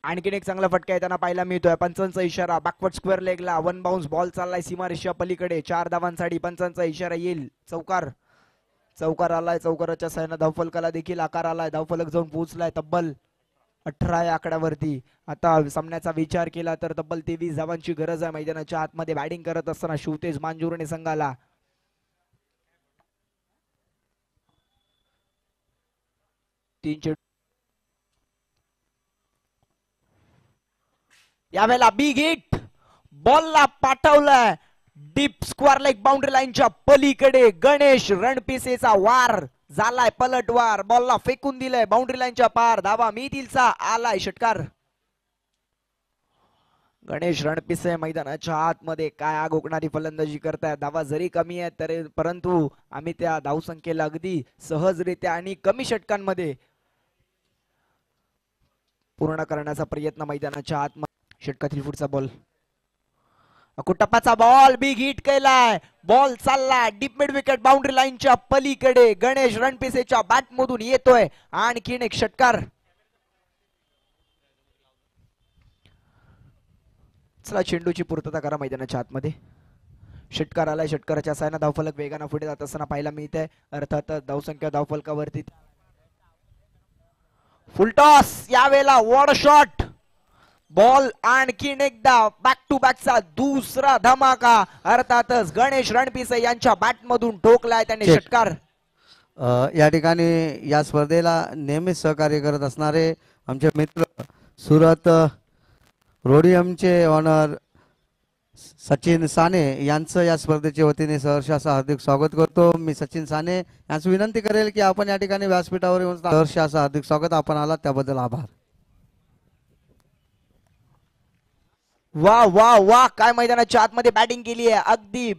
आणखीन एक चांगला फटका येताना पाहायला मिळतोय. पंचांचा इशारा बॅकवर्ड स्क्वेअर लेगला 1 बाउन्स बॉल चाललाय सीमारेषा पलीकडे. 4 धावांसाठी पंचांचा इशारा येईल. चौकार आलाय. चौकाराच्या साह्यानं धावफलकाला देखील आकार आलाय. धावफलक जाऊन पोहोचलाय तब्बल 18 या आकड्यावरती. आता सामन्याचा विचार केला तर तब्बल 23 धावांची गरज आहे मैदानाच्या आतमध्ये. बॅटिंग करत असताना शिवतेज मांजुर्णे संघाला 3 यावेळेला बिग हिट बॉलला पाठवलाय डीप स्क्वेअर लेग बाउंड्री लाईनच्या पलीकडे. गणेश रणपिसेचा वार झालाय पलटवार. बॉलला फेकून दिलाय बाउंड्री लाईनच्या पार. धावा मिळतीलचा आलाय षटकार. गणेश रणपिसे मैदानाच्या आतमध्ये काय आगोकणारी फलंदाजी करतायत. धावा जरी कमी आहेत तरी परंतु आम्ही त्या धावसंख्येला अगदी सहजरित्या आणि कमी षटकांमध्ये पूर्ण करण्याचा प्रयत्न मैदानाच्या आतमध्ये. षटकातील पुढचा बॉल कुटप्पाचा बॉल बिग हिट केलाय. बॉल चालला डीप मिड विकेट बाउंड्री लाईनच्या पलीकडे. गणेश रणपिसेच्या बॅट मधून येतोय आणखीन एक षटकार. चला चेंडूची पूर्तता करा मैदानाच्या आतमध्ये. षटकार आलाय. षटकाराच्या साह्यानं धावफलक वेगानं पुढे जात असताना पाहायला मिळतंय. अर्थात धावसंख्या धावफलकावरती. फुलटॉस यावेळेला वॉड शॉट. बॉल आणखीन एकदा बॅक टू बॅकचा दुसरा धमाका. अर्थातच गणेश रणपिसे यांच्या बॅट मधून ठोकलाय त्याने षटकार. या ठिकाणी या स्पर्धेला नेहमीच सहकार्य करत असणारे आमचे मित्र सुरत रोडियमचे ऑनर सचिन साने यांचं या स्पर्धेच्या वतीने सहर्ष असं हार्दिक स्वागत करतो. मी सचिन साने यांची विनंती करेल की आपण या ठिकाणी व्यासपीठावर येऊन सहर्ष असं हार्दिक स्वागत. आपण आलात त्याबद्दल आभार. वा वा वा काय मैदानाच्या आतमध्ये बॅटिंग केली आहे. अगदी